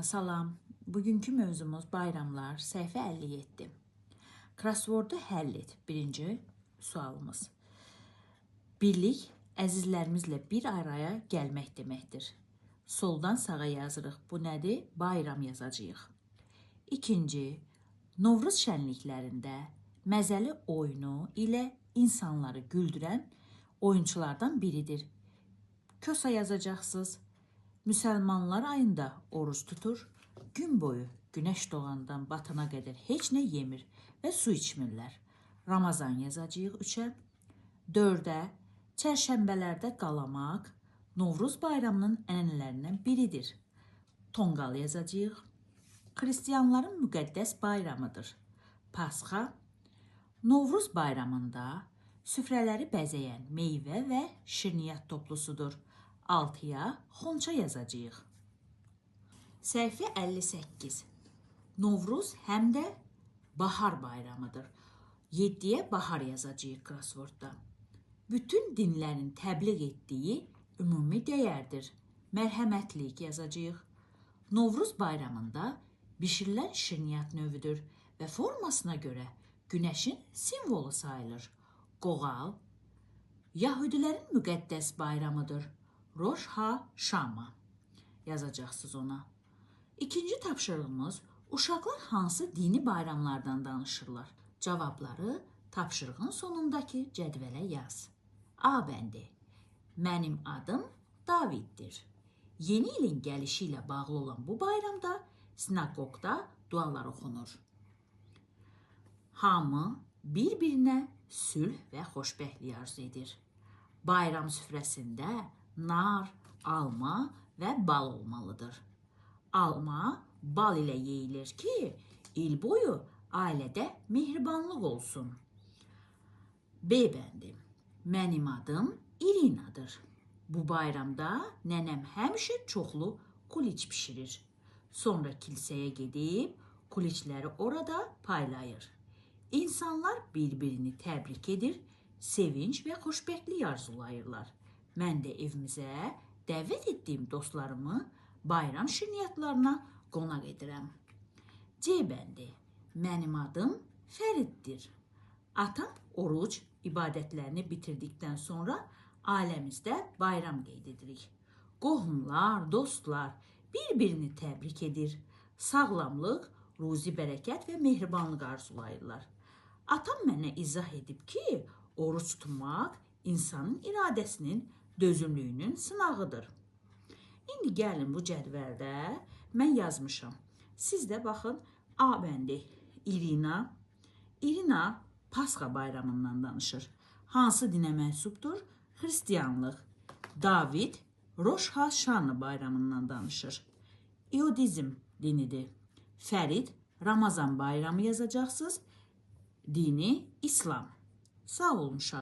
Salam. Bugünkü mövzumuz bayramlar. Səhifə 57. Crossword'u həll et. Birinci sualımız. Birlik əzizlərimizlə bir araya gəlmək deməkdir. Soldan sağa yazırıq. Bu nədir? Bayram yazacağıq. İkinci, Novruz şənliklərində məzəli oyunu ilə insanları güldürən oyunçulardan biridir. Kösa yazacaqsınız. Müsəlmanlar ayında oruç tutur, gün boyu günəş doğandan batana qədər heç nə yemir və su içmirlər. Ramazan yazacağıq 3-ə. 4-ə, çərşənbələrdə qalamaq Novruz bayramının ənənələrindən biridir. Tonqal yazacağıq. Xristiyanların müqəddəs bayramıdır. Pasxa, Novruz bayramında süfrələri bəzəyən meyvə və şirniyyat toplusudur. 6-ya xonça yazacağıq. Səhifə 58. Novruz həm də bahar bayramıdır. 7-yə bahar yazacağıq crosswordda. Bütün dinlərin təbliğ etdiyi ümumi dəyərdir. Mərhəmətlik yazacağıq. Novruz bayramında bişirilən şirniyyat növüdür və formasına görə günəşin simvolu sayılır. Qoğal, Yahudilərin müqəddəs bayramıdır. Rosh ha-Şama yazacaqsınız ona. İkinci tapşırığımız, uşaqlar hansı dini bayramlardan danışırlar? Cavabları tapşırığın sonundakı cədvələ yaz. A bəndi. Mənim adım Daviddir. Yeni ilin gəlişi ilə bağlı olan bu bayramda sinagogda dualar oxunur. Hamı bir-birinə sülh və xoşbəxtlik arzu edir. Bayram süfrəsində nar, alma və bal olmalıdır. Alma bal ilə yeyilir ki, il boyu ailədə mehribanlıq olsun. B bəndi. Mənim adım İrinadır. Bu bayramda nənəm həmişə çoxlu kuliç bişirir. Sonra kilsəyə gedib kuliçləri orada paylayır. İnsanlar bir-birini təbrik edir, sevinç və xoşbəxtlik arzulayırlar. Mən də evimizə dəvət etdiyim dostlarımı bayram şirniyyatlarına qonaq edirəm. C bəndi. Mənim adım Fəriddir. Atam oruc ibadətlərini bitirdikdən sonra ailəmizdə bayram qeyd edirik. Qohumlar, dostlar bir-birini təbrik edir. Sağlamlıq, ruzi bərəkət və mehribanlıq arzulayırlar. Atam mənə izah edib ki, oruc tutmaq insanın iradəsinin dözümlüyünün sınağıdır. İndi gəlin bu cədvəldə mən yazmışam. Siz də baxın, A bəndi İrina. İrina Pasxa bayramından danışır. Hansı dinə mənsubdur? Xristiyanlıq. David Rosh ha-Şana bayramından danışır. İudizm dinidir. Fərid Ramazan bayramı yazacaqsınız. Dini İslam. Sağ olun uşaqlar.